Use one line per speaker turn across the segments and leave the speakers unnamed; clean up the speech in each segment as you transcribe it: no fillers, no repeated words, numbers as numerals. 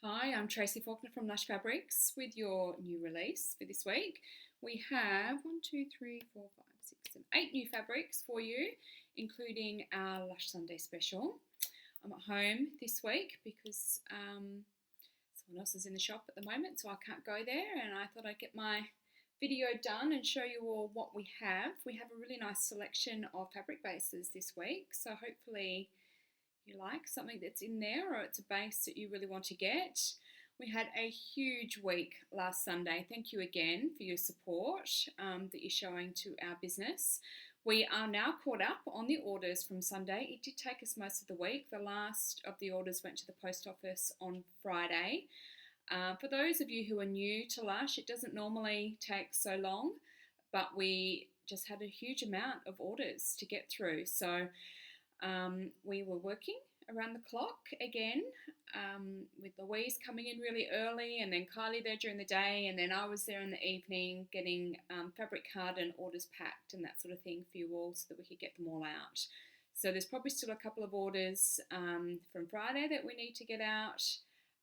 Hi, I'm Tracy Faulkner from Lush Fabrics with your new release for this week. We have 8 new fabrics for you, including our Lush Sunday special. I'm at home this week because someone else is in the shop at the moment, so I can't go there, and I thought I'd get my video done and show you all what we have. We have a really nice selection of fabric bases this week, so hopefully you like something that's in there or it's a base that you really want to get. We had a huge week last Sunday. Thank you again for your support that you're showing to our business. We are now caught up on the orders from Sunday. It did take us most of the week. The last of the orders went to the post office on Friday. For those of you who are new to Lush, it doesn't normally take so long, but we just had a huge amount of orders to get through. So we were working around the clock again, with Louise coming in really early, and then Kylie there during the day, and then I was there in the evening getting fabric card and orders packed and that sort of thing for you all so that we could get them all out. So there's probably still a couple of orders from Friday that we need to get out,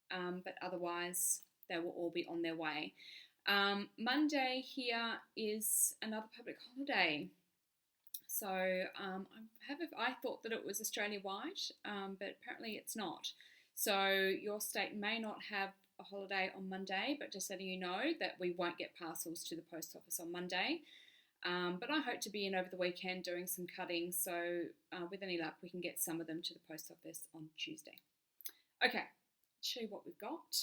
but otherwise they will all be on their way. Monday here is another public holiday. So I thought that it was Australia-wide, but apparently it's not. So your state may not have a holiday on Monday, but just letting you know that we won't get parcels to the post office on Monday. But I hope to be in over the weekend doing some cutting, so with any luck we can get some of them to the post office on Tuesday. Okay, let's show you what we've got.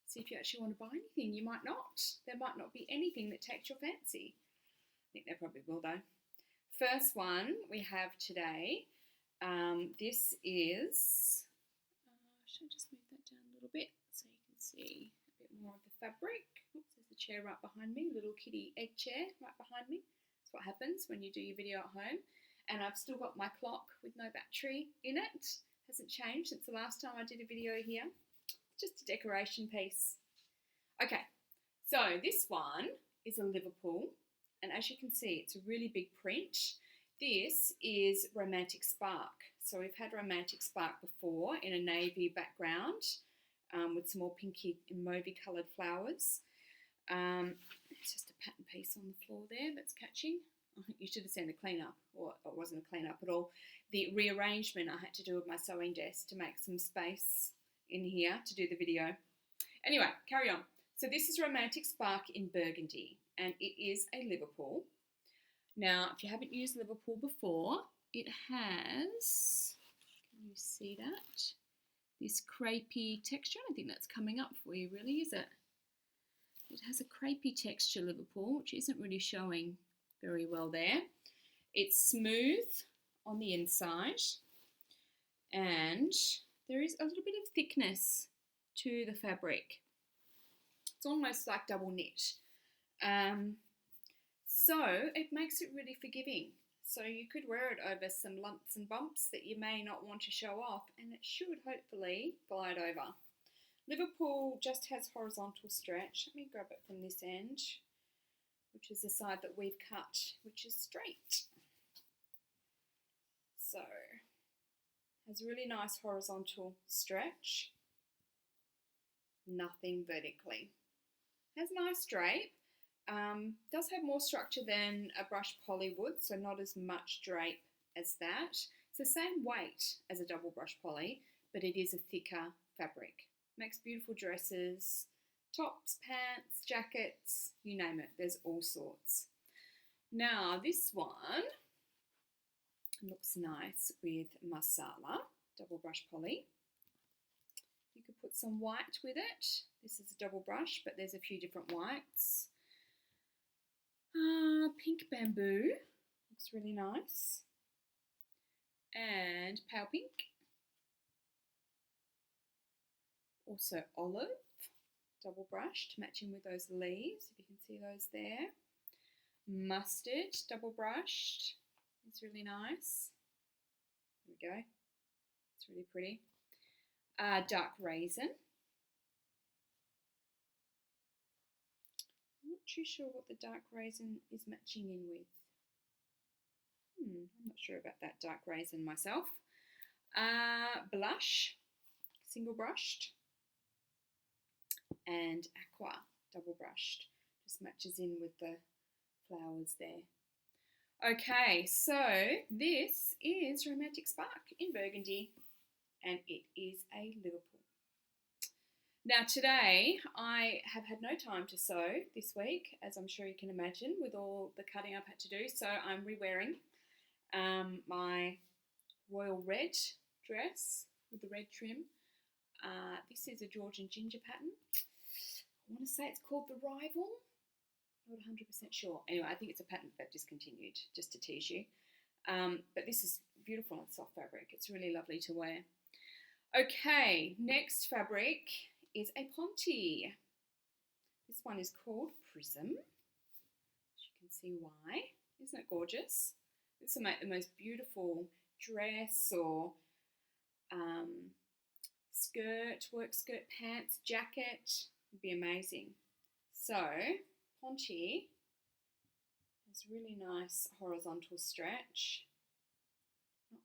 See if you actually want to buy anything. You might not. There might not be anything that takes your fancy. I think there probably will though. First one we have today, this is, should I just move that down a little bit so you can see a bit more of the fabric. Oops, there's a chair right behind me, little kitty egg chair right behind me. That's what happens when you do your video at home. And I've still got my clock with no battery in it. Hasn't changed since the last time I did a video here. It's just a decoration piece. Okay, so this one is a Liverpool. And as you can see, it's a really big print. This is Romantic Spark. So we've had Romantic Spark before in a navy background with some more pinky and mauvey coloured flowers. It's just a pattern piece on the floor there that's catching. You should have seen the cleanup, or it wasn't a cleanup at all. The rearrangement I had to do with my sewing desk to make some space in here to do the video. Anyway, carry on. So this is Romantic Spark in burgundy, and it is a Liverpool. Now, if you haven't used Liverpool before, it has, can you see that? This crepey texture. I don't think that's coming up for you really, is it? It has a crepey texture, Liverpool, which isn't really showing very well there. It's smooth on the inside, and there is a little bit of thickness to the fabric. It's almost like double knit. So it makes it really forgiving. So you could wear it over some lumps and bumps that you may not want to show off, and it should hopefully glide over. Liverpool just has horizontal stretch. Let me grab it from this end, which is the side that we've cut, which is straight. So has really nice horizontal stretch, nothing vertically. Has nice drape, does have more structure than a brush poly would, so not as much drape as that. It's the same weight as a double brush poly, but it is a thicker fabric. Makes beautiful dresses, tops, pants, jackets, you name it, there's all sorts. Now this one looks nice with masala, double brush poly. You could put some white with it. This is a double brush, but there's a few different whites. Pink bamboo, looks really nice. And pale pink. Also olive, double brushed, matching with those leaves, if you can see those there. Mustard, double brushed, it's really nice. There we go, it's really pretty. Dark raisin. I'm not too sure what the dark raisin is matching in with. I'm not sure about that dark raisin myself. Blush, single brushed. and aqua, double brushed. Just matches in with the flowers there. Okay, so this is Romantic Spark in burgundy, and it is a Liverpool. Now today I have had no time to sew this week, as I'm sure you can imagine, with all the cutting I've had to do. So I'm re-wearing my royal red dress with the red trim. This is a Georgian ginger pattern. I want to say it's called the Rival. Not 100% sure. Anyway, I think it's a pattern that discontinued, just to tease you. But this is beautiful on soft fabric. It's really lovely to wear. Okay, next fabric is a ponte. This one is called Prism. As you can see why. Isn't it gorgeous? This will make the most beautiful dress or skirt, work skirt, pants, jacket. It'd be amazing. So, ponte has really nice horizontal stretch.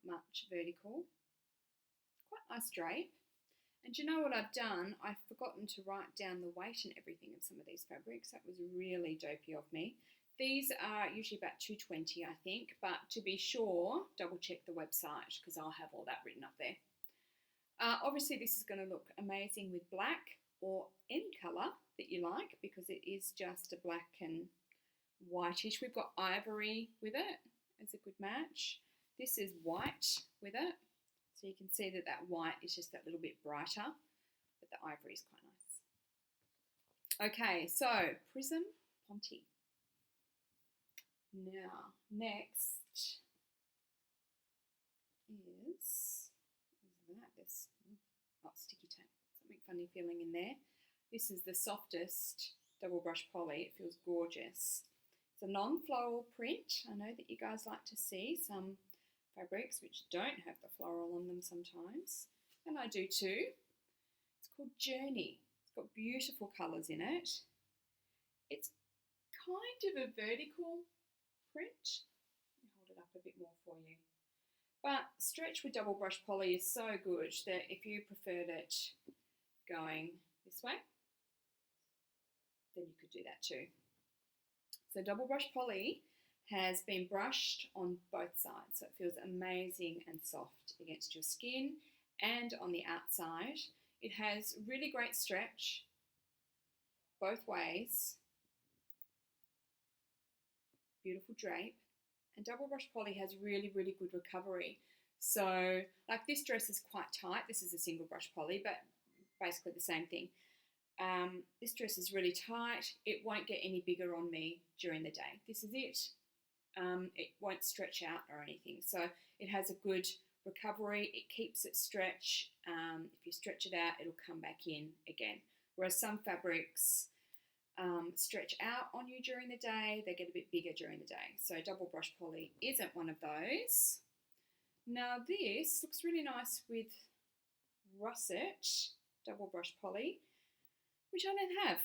Not much vertical. Quite nice drape. And you know what I've done? I've forgotten to write down the weight and everything of some of these fabrics. That was really dopey of me. These are usually about 220, I think, but to be sure, double check the website because I'll have all that written up there. Obviously, this is going to look amazing with black or any colour that you like because it is just a black and whitish. We've got ivory with it as a good match. This is white with it. So you can see that that white is just that little bit brighter, but the ivory is quite nice. Okay, so Prism ponte. Now, next is that? This sticky tape. Something funny feeling in there. This is the softest double brush poly. It feels gorgeous. It's a non-floral print. I know that you guys like to see some fabrics which don't have the floral on them sometimes, and I do too. It's called Journey. It's got beautiful colours in it. It's kind of a vertical print. Let me hold it up a bit more for you. But stretch with double brush poly is so good that if you preferred it going this way, then you could do that too. So double brush poly has been brushed on both sides, so it feels amazing and soft against your skin and on the outside. It has really great stretch both ways, beautiful drape, and double brush poly has really, really good recovery. So like this dress is quite tight. This is a single brush poly, but basically the same thing. This dress is really tight. It won't get any bigger on me during the day. This is it. It won't stretch out or anything. So it has a good recovery. It keeps its stretch. If you stretch it out, it'll come back in again. Whereas some fabrics stretch out on you during the day. They get a bit bigger during the day. So double brush poly isn't one of those. Now this looks really nice with russet double brush poly, which I don't have,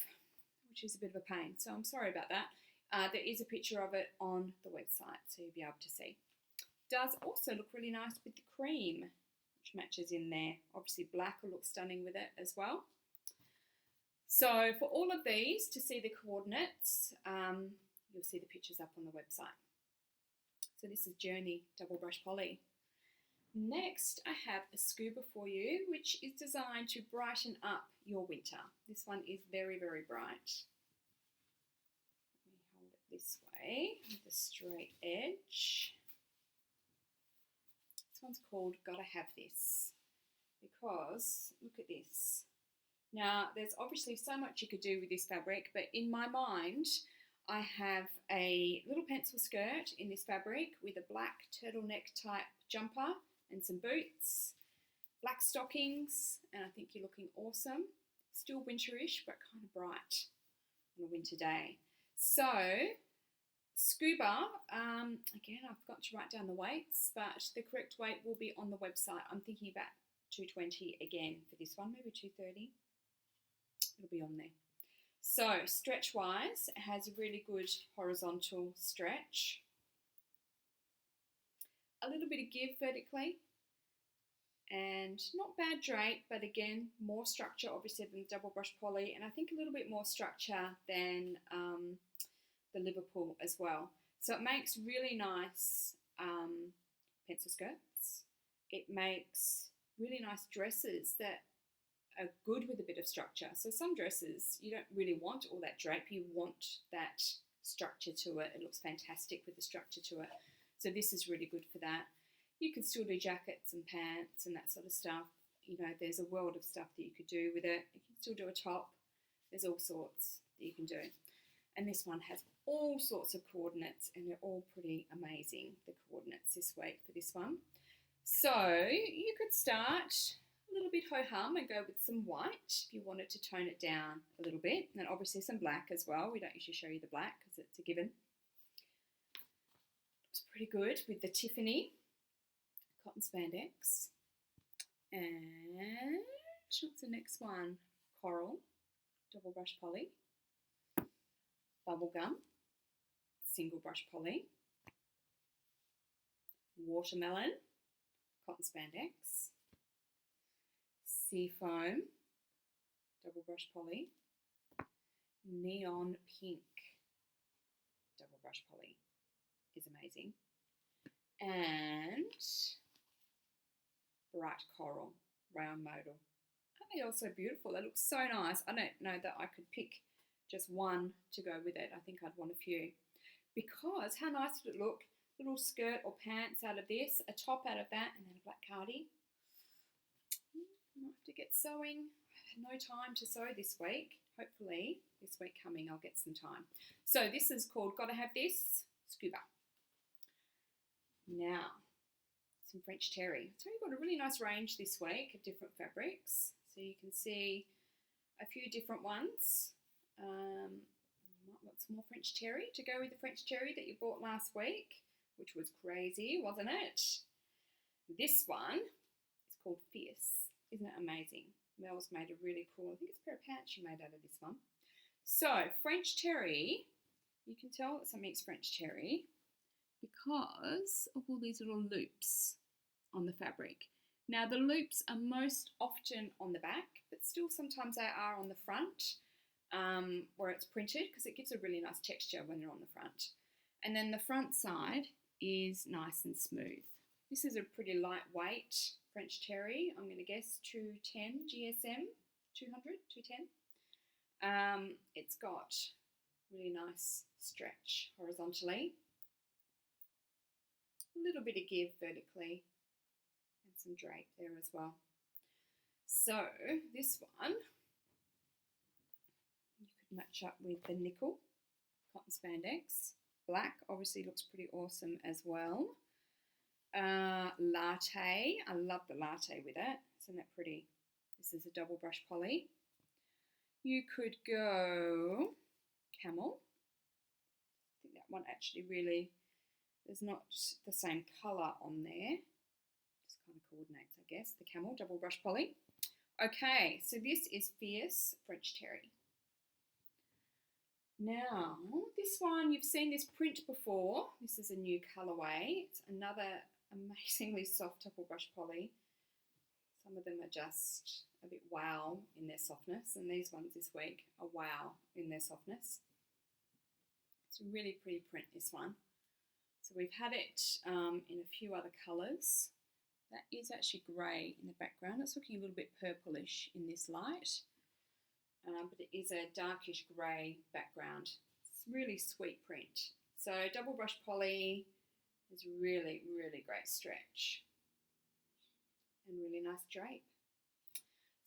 which is a bit of a pain. So I'm sorry about that. There is a picture of it on the website, so you'll be able to see. Does also look really nice with the cream, which matches in there. Obviously black will look stunning with it as well. So for all of these, to see the coordinates, you'll see the pictures up on the website. So this is Journey double brush poly. Next, I have a scuba for you, which is designed to brighten up your winter. This one is very, very bright. This way with a straight edge. This one's called Gotta Have This because look at this. Now there's obviously so much you could do with this fabric, but in my mind I have a little pencil skirt in this fabric with a black turtleneck type jumper and some boots, black stockings, and I think you're looking awesome. Still winterish but kind of bright on a winter day. So, scuba, again, I forgot to write down the weights, but the correct weight will be on the website. I'm thinking about 220 again for this one, maybe 230. It'll be on there. So, stretch-wise, it has a really good horizontal stretch. A little bit of give vertically, and not bad drape, but again, more structure obviously than the double brush poly, and I think a little bit more structure than the Liverpool as well. So it makes really nice pencil skirts. It makes really nice dresses that are good with a bit of structure. So some dresses, you don't really want all that drape, you want that structure to it. It looks fantastic with the structure to it. So this is really good for that. You can still do jackets and pants and that sort of stuff. You know, there's a world of stuff that you could do with it. You can still do a top. There's all sorts that you can do. And this one has all sorts of coordinates, and they're all pretty amazing, the coordinates this week for this one. So you could start a little bit ho-hum and go with some white if you wanted to tone it down a little bit. And obviously some black as well. We don't usually show you the black because it's a given. Looks pretty good with the Tiffany cotton spandex. And what's the next one? Coral, double brush poly. Bubblegum, single brush poly. Watermelon, cotton spandex. Seafoam, double brush poly. Neon pink, double brush poly is amazing. And bright coral, round modal. Aren't they all so beautiful? They look so nice. I don't know that I could pick just one to go with it. I think I'd want a few. Because how nice would it look? Little skirt or pants out of this, a top out of that, and then a black cardi. I might have to get sewing. I had no time to sew this week. Hopefully this week coming I'll get some time. So this is called Gotta Have This, Scuba. Now, some French terry. So we've got a really nice range this week of different fabrics. So you can see a few different ones. You might want some more French terry to go with the French terry that you bought last week, which was crazy, wasn't it? This one is called Fierce. Isn't it amazing? Mel's made a really cool, I think it's a pair of pants she made out of this one. So French terry, you can tell that something's French terry because of all these little loops on the fabric. Now the loops are most often on the back, but still sometimes they are on the front where it's printed, because it gives a really nice texture when they're on the front. And then the front side is nice and smooth. This is a pretty lightweight French terry. I'm going to guess 210 GSM, 200, 210. It's got really nice stretch horizontally. A little bit of give vertically and some drape there as well. So this one you could match up with the nickel cotton spandex. Black obviously looks pretty awesome as well. Latte, I love the latte with it. Isn't that pretty? This is a double brush poly. You could go camel. I think that one actually really, there's not the same colour on there. Just kind of coordinates, I guess. The camel, double brush poly. Okay, so this is Fierce French terry. Now, this one, you've seen this print before. This is a new colourway. It's another amazingly soft double brush poly. Some of them are just a bit wow in their softness, and these ones this week are wow in their softness. It's a really pretty print, this one. So we've had it in a few other colours. That is actually grey in the background. It's looking a little bit purplish in this light. But it is a darkish grey background. It's really sweet print. So double brush poly is really, really great stretch. And really nice drape.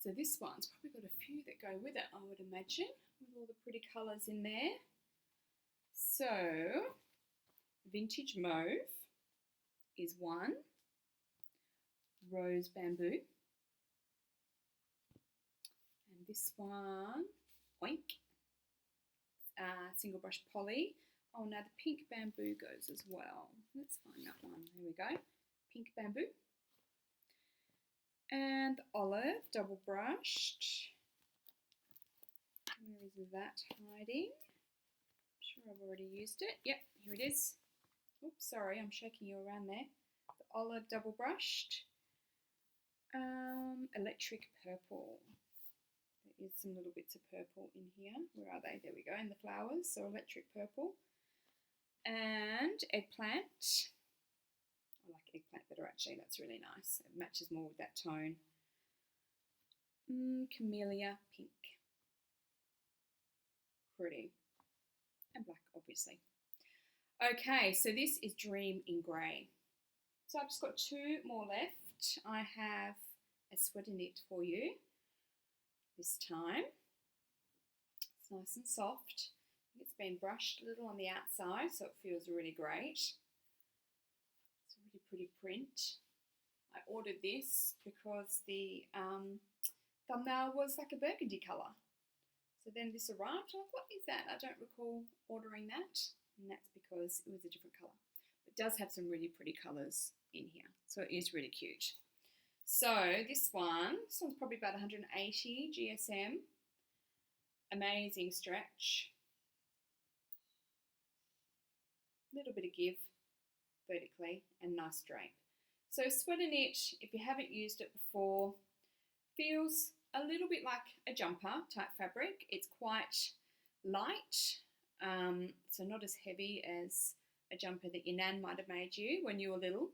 So this one's probably got a few that go with it, I would imagine, with all the pretty colours in there. So Vintage Mauve is one. Rose Bamboo. And this one, Oink, single brush poly. Oh, now the pink bamboo goes as well. Let's find that one. There we go. Pink bamboo. And the olive, double brushed. Where is that hiding? I'm sure I've already used it. Yep, here it is. Oops, sorry, I'm shaking you around there. The olive double brushed. Electric purple. There is some little bits of purple in here. Where are they? There we go, in the flowers. So electric purple. And eggplant. I like eggplant better actually, that's really nice. It matches more with that tone. Camellia pink. Pretty. And black, obviously. Okay, so this is Dream in Grey. So I've just got 2 more left. I have a sweater knit for you this time. It's nice and soft. It's been brushed a little on the outside, so it feels really great. It's a really pretty print. I ordered this because the thumbnail was like a burgundy colour. So then this arrived, I'm like, what is that? I don't recall ordering that, and that's because it was a different colour. It does have some really pretty colours in here, so it is really cute. So this one's probably about 180 GSM. Amazing stretch. Little bit of give vertically and nice drape. So sweater knit, if you haven't used it before, feels a little bit like a jumper type fabric. It's quite light, so not as heavy as a jumper that your nan might have made you when you were little,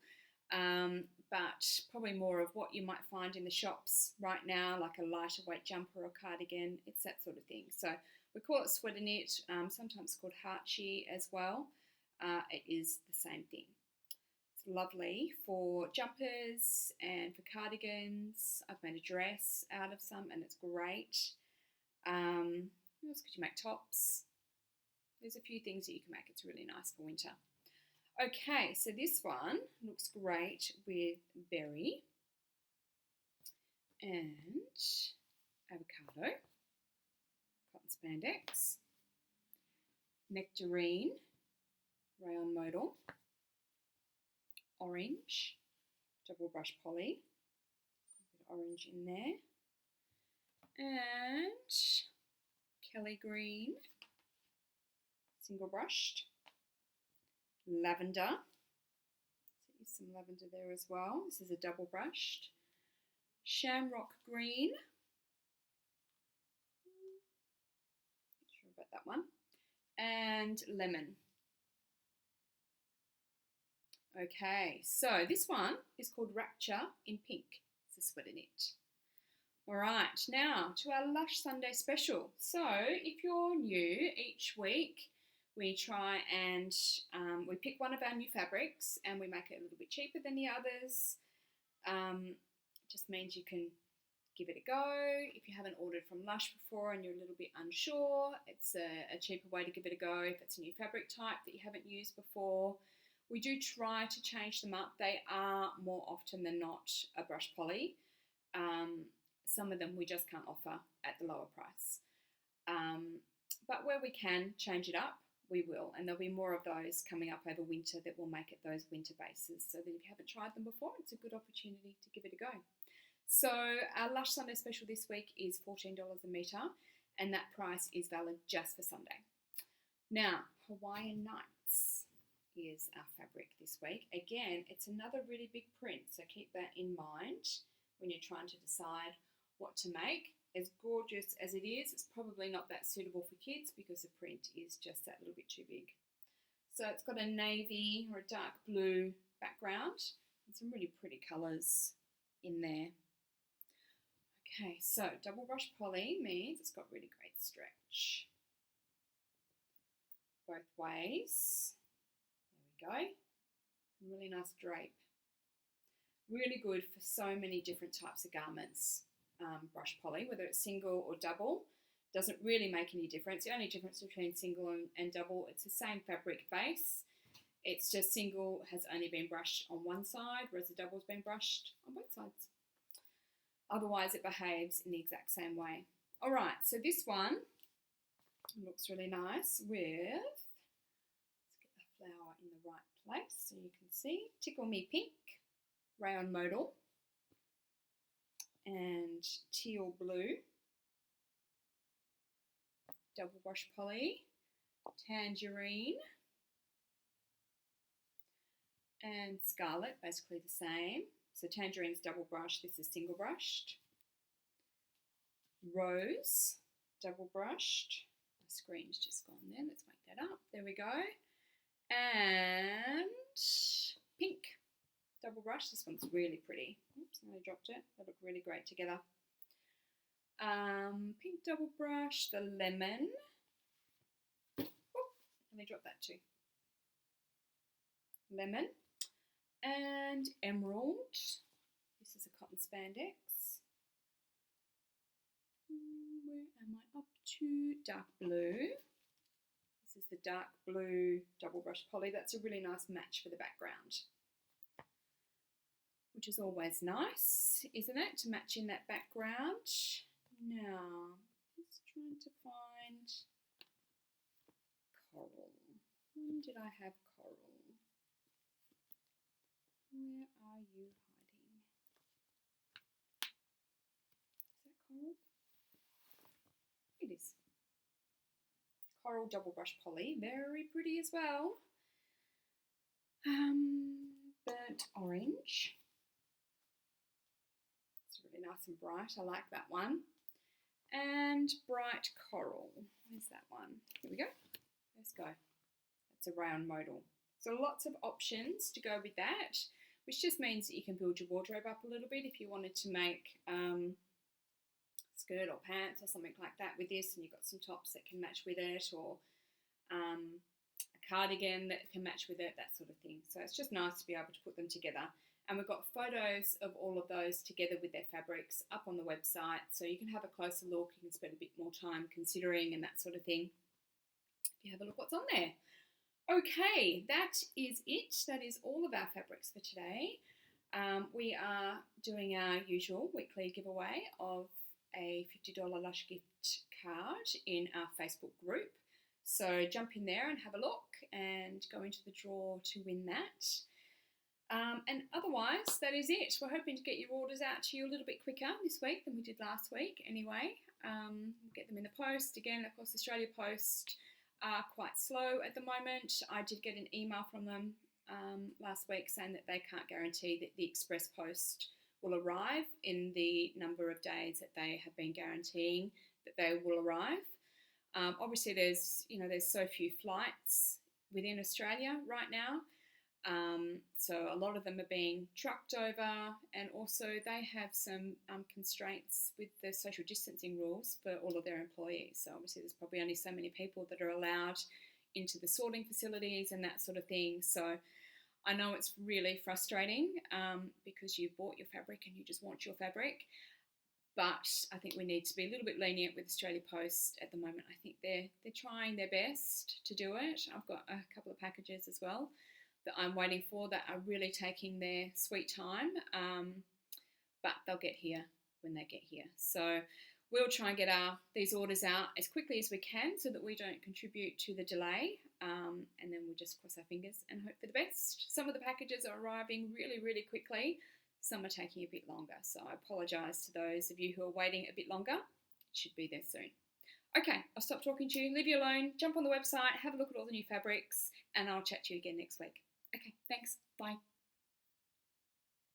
but probably more of what you might find in the shops right now, like a lighter weight jumper or cardigan. It's that sort of thing. So we call it sweater knit, sometimes called heartchi as well. It is the same thing. It's lovely for jumpers and for cardigans. I've made a dress out of some and it's great. What else could you make? Tops. There's a few things that you can make. It's really nice for winter. Okay, so this one looks great with berry and avocado, cotton spandex, nectarine, rayon modal, orange, double brush poly, a bit of orange in there, and Kelly green, single brushed, lavender, so there's some lavender there as well. This is a double brushed, shamrock green, not sure about that one, and lemon. Okay, so this one is called Rapture in pink. It's a sweater knit. All right, now to our Lush Sunday special. So if you're new, each week we try and we pick one of our new fabrics and we make it a little bit cheaper than the others. Just means you can give it a go. If you haven't ordered from Lush before and you're a little bit unsure, it's a cheaper way to give it a go if it's a new fabric type that you haven't used before. We do try to change them up. They are more often than not a brush poly. Some of them we just can't offer at the lower price. But where we can change it up, we will. And there'll be more of those coming up over winter that will make it those winter bases. So that if you haven't tried them before, it's a good opportunity to give it a go. So our Lush Sunday special this week is $14 a metre, and that price is valid just for Sunday. Now, Hawaiian Nights is our fabric this week. Again, it's another really big print, so keep that in mind when you're trying to decide what to make. As gorgeous as it is, it's probably not that suitable for kids because the print is just that little bit too big. So it's got a navy or a dark blue background and some really pretty colours in there. Okay, so double brush poly means it's got really great stretch both ways. There we go. And really nice drape. Really good for so many different types of garments. Brush poly, whether it's single or double, doesn't really make any difference. The only difference between single and double, it's the same fabric base. It's just single has only been brushed on one side, whereas the double's been brushed on both sides. Otherwise, it behaves in the exact same way. All right, so this one looks really nice with, let's get the flower in the right place so you can see, Tickle Me Pink, rayon modal, and teal blue, double brush poly, tangerine, and scarlet, basically the same. So Tangerine's double brush, this is single brushed. Rose, double brushed. My screen's just gone there, let's make that up. There we go. And pink, double brush. This one's really pretty. Oops, I dropped it. They look really great together. Pink double brush, the lemon. Oh, let me drop that too. Lemon and emerald. This is a cotton spandex. Where am I up to? Dark blue. This is the dark blue double brush poly. That's a really nice match for the background, which is always nice, isn't it, to match in that background? Now, just trying to find coral. When did I have coral? Where are you hiding? Is that coral? It is. Coral double brush poly, very pretty as well. Burnt orange. It's really nice and bright. I like that one. And bright coral. Where's that one? Here we go. Let's go. That's a round modal. So lots of options to go with that, which just means that you can build your wardrobe up a little bit if you wanted to make skirt or pants or something like that with this, and you've got some tops that can match with it, or a cardigan that can match with it, that sort of thing. So it's just nice to be able to put them together. And we've got photos of all of those together with their fabrics up on the website, so you can have a closer look, you can spend a bit more time considering and that sort of thing if you have a look what's on there. Okay, that is it. That is all of our fabrics for today. We are doing our usual weekly giveaway of a $50 Lush gift card in our Facebook group. So jump in there and have a look and go into the draw to win that. And otherwise, that is it. We're hoping to get your orders out to you a little bit quicker this week than we did last week anyway. We'll get them in the post. Again, of course, Australia Post are quite slow at the moment. I did get an email from them last week saying that they can't guarantee that the express post will arrive in the number of days that they have been guaranteeing that they will arrive. Obviously, there's so few flights within Australia right now, so a lot of them are being trucked over, and also they have some constraints with the social distancing rules for all of their employees. So obviously, there's probably only so many people that are allowed into the sorting facilities and that sort of thing. So I know it's really frustrating because you've bought your fabric and you just want your fabric. But I think we need to be a little bit lenient with Australia Post at the moment. I think they're trying their best to do it. I've got a couple of packages as well that I'm waiting for that are really taking their sweet time. But they'll get here when they get here. So we'll try and get these orders out as quickly as we can so that we don't contribute to the delay. And then we'll just cross our fingers and hope for the best. Some of the packages are arriving really, really quickly. Some are taking a bit longer. So I apologise to those of you who are waiting a bit longer. It should be there soon. Okay, I'll stop talking to you. Leave you alone. Jump on the website. Have a look at all the new fabrics. And I'll chat to you again next week. Okay, thanks. Bye.